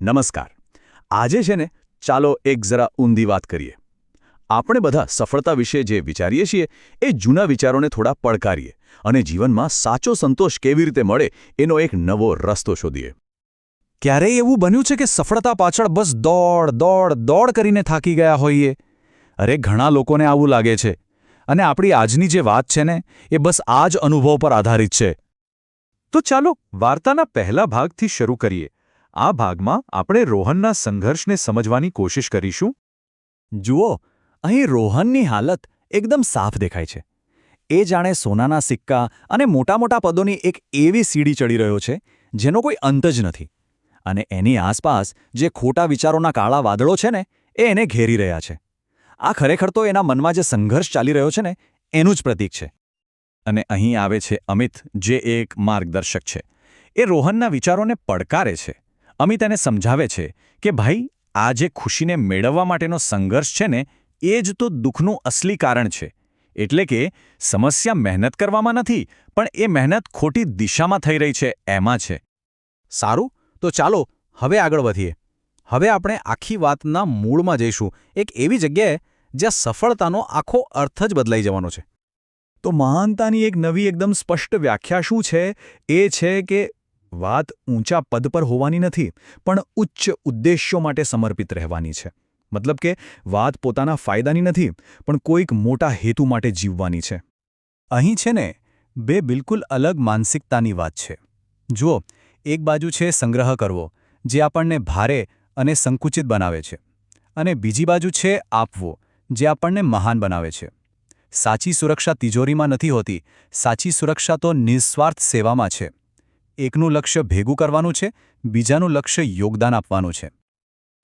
નમસ્કાર. આજે છે ને ચાલો એક જરા ઊંધી વાત કરીએ. આપણે બધા સફળતા વિશે જે વિચારીએ છીએ એ જૂના વિચારોને થોડા પડકારીએ અને જીવનમાં સાચો સંતોષ કેવી રીતે મળે એનો એક નવો રસ્તો શોધીએ. ક્યારેય એવું બન્યું છે કે સફળતા પાછળ બસ દોડ દોડ દોડ કરીને થાકી ગયા હોઈએ? અરે ઘણા લોકોને આવું લાગે છે. અને આપણી આજની જે વાત છે ને એ બસ આ જ અનુભવ પર આધારિત છે. તો ચાલો વાર્તાના પહેલા ભાગથી શરૂ કરીએ. આ ભાગમાં આપણે રોહનના સંઘર્ષને સમજવાની કોશિશ કરીશું. જુઓ, અહીં રોહનની હાલત એકદમ સાફ દેખાય છે. એ જાણે સોનાના સિક્કા અને મોટા મોટા પદોની એક એવી સીડી ચડી રહ્યો છે જેનો કોઈ અંત જ નથી. અને એની આસપાસ જે ખોટા વિચારોના કાળા વાદળો છે ને એ એને ઘેરી રહ્યા છે. આ ખરેખર તો એના મનમાં જે સંઘર્ષ ચાલી રહ્યો છે ને એનું જ પ્રતીક છે. અને અહીં આવે છે અમિત, જે એક માર્ગદર્શક છે. એ રોહનના વિચારોને પડકારે છે. અમિત એને સમજાવે છે કે ભાઈ, આ જે ખુશીને મેળવવા માટેનો સંઘર્ષ છે ને એ જ તો દુઃખનું અસલી કારણ છે. એટલે કે સમસ્યા મહેનત કરવામાં નથી, પણ એ મહેનત ખોટી દિશામાં થઈ રહી છે એમાં છે. સારું, તો ચાલો હવે આગળ વધીએ. હવે આપણે આખી વાતના મૂળમાં જઈશું, એક એવી જગ્યાએ જ્યાં સફળતાનો આખો અર્થ જ બદલાઈ જવાનો છે. તો મહાનતાની એક નવી એકદમ સ્પષ્ટ વ્યાખ્યા શું છે? એ છે કે વાત ઊંચા પદ પર હોવાની નથી, પણ ઉચ્ચ ઉદ્દેશ્યો માટે સમર્પિત રહેવાની છે. મતલબ કે વાત પોતાના ફાયદાની નથી, પણ કોઈક મોટા હેતુ માટે જીવવાની છે. અહીં છે ને બે બિલકુલ અલગ માનસિકતાની વાત છે. જુઓ, એક બાજુ છે સંગ્રહ કરવો, જે આપણને ભારે અને સંકુચિત બનાવે છે, અને બીજી બાજુ છે આપવો, જે આપણને મહાન બનાવે છે. સાચી સુરક્ષા તિજોરીમાં નથી હોતી. સાચી સુરક્ષા તો નિસ્વાર્થ સેવામાં છે. એકનું લક્ષ્ય ભેગું કરવાનું છે, બીજાનું લક્ષ્ય યોગદાન આપવાનું છે.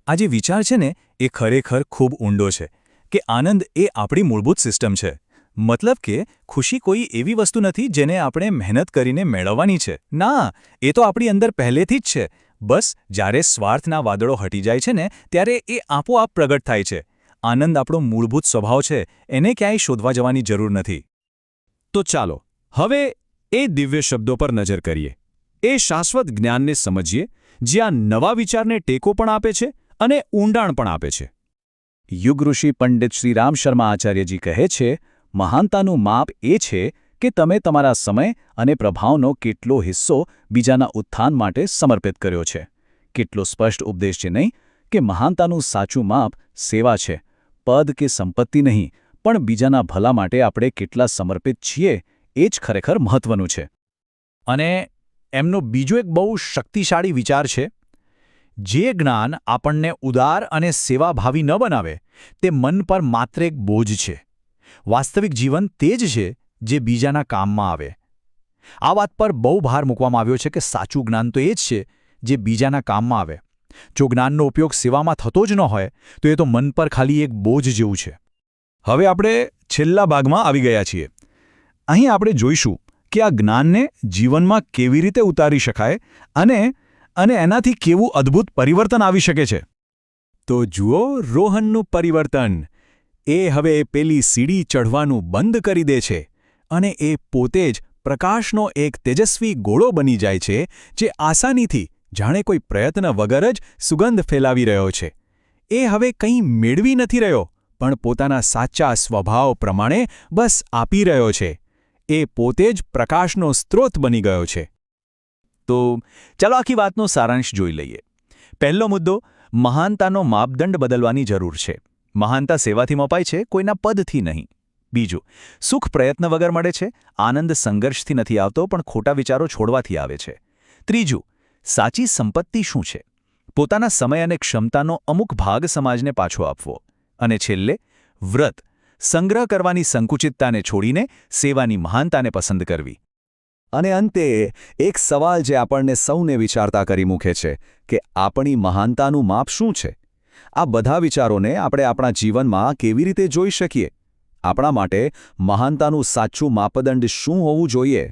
આ જે વિચાર છે ને એ ખરેખર ખૂબ ઊંડો છે કે આનંદ એ આપણી મૂળભૂત સિસ્ટમ છે. મતલબ કે ખુશી કોઈ એવી વસ્તુ નથી જેને આપણે મહેનત કરીને મેળવવાની છે. ના, એ તો આપણી અંદર પહેલેથી જ છે. બસ જ્યારે સ્વાર્થના વાદળો હટી જાય છે ને ત્યારે એ આપોઆપ પ્રગટ થાય છે. આનંદ આપણો મૂળભૂત સ્વભાવ છે, એને ક્યાંય શોધવા જવાની જરૂર નથી. તો ચાલો હવે એ દિવ્ય શબ્દો પર નજર કરીએ. એ શાશ્વત જ્ઞાનને સમજીએ, જે આ નવા વિચારને ટેકો પણ આપે છે અને ઊંડાણ પણ આપે છે. યુગ ઋષિ પંડિત શ્રી રામ શર્મા આચાર્યજી કહે છે, મહાનતાનું માપ એ છે કે તમે તમારા સમય અને પ્રભાવનો કેટલો હિસ્સો બીજાના ઉત્થાન માટે સમર્પિત કર્યો છે. કેટલો સ્પષ્ટ ઉપદેશ છે નહીં કે મહાનતાનું સાચું માપ સેવા છે. પદ કે સંપત્તિ નહીં, પણ બીજાના ભલા માટે આપણે કેટલા સમર્પિત છીએ એ જ ખરેખર મહત્વનું છે. અને એમનો બીજો એક બહુ શક્તિશાળી વિચાર છે, જે જ્ઞાન આપણને ઉદાર અને સેવાભાવી ન બનાવે તે મન પર માત્ર એક બોજ છે. વાસ્તવિક જીવન તે જ છે જે બીજાના કામમાં આવે. આ વાત પર બહુ ભાર મૂકવામાં આવ્યો છે કે સાચું જ્ઞાન તો એ જ છે જે બીજાના કામમાં આવે. જો જ્ઞાનનો ઉપયોગ સેવામાં થતો જ ન હોય તો એ તો મન પર ખાલી એક બોજ જેવું છે. હવે આપણે છેલ્લા ભાગમાં આવી ગયા છીએ. અહીં આપણે જોઈશું કે આ જ્ઞાનને જીવનમાં કેવી રીતે ઉતારી શકાય અને એનાથી કેવું અદ્ભુત પરિવર્તન આવી શકે છે. તો જુઓ રોહનનું પરિવર્તન. એ હવે પેલી સીડી ચઢવાનું બંધ કરી દે છે અને એ પોતે જ પ્રકાશનો એક તેજસ્વી ગોળો બની જાય છે, જે આસાનીથી જાણે કોઈ પ્રયત્ન વગર જ સુગંધ ફેલાવી રહ્યો છે. એ હવે કંઈ મેળવી નથી રહ્યો, પણ પોતાના સાચા સ્વભાવ પ્રમાણે બસ આપી રહ્યો છે. એ પોતે જ પ્રકાશનો સ્ત્રોત બની ગયો છે. તો ચાલો આખી વાતનો સારાંશ જોઈ લઈએ. પહેલો મુદ્દો, મહાનતાનો માપદંડ બદલવાની જરૂર છે. મહાનતા સેવાથી મપાય છે, કોઈના પદથી નહીં. બીજું, સુખ પ્રયત્ન વગર મળે છે. આનંદ સંઘર્ષથી નથી આવતો, પણ ખોટા વિચારો છોડવાથી આવે છે. ત્રીજું, સાચી સંપત્તિ શું છે? પોતાના સમય અને ક્ષમતાનો અમુક ભાગ સમાજને પાછો આપવો. અને છેલ્લે, વ્રત, સંગ્રહ કરવાની સંકુચિતતાને છોડીને સેવાની મહાનતાને પસંદ કરવી. અને અંતે એક સવાલ જે આપણને સૌને વિચારતા કરી મૂકે છે કે આપણી મહાનતાનું માપ શું છે? આ બધા વિચારોને આપણે આપણા જીવનમાં કેવી રીતે જોઈ શકીએ? આપણા માટે મહાનતાનું સાચું માપદંડ શું હોવું જોઈએ?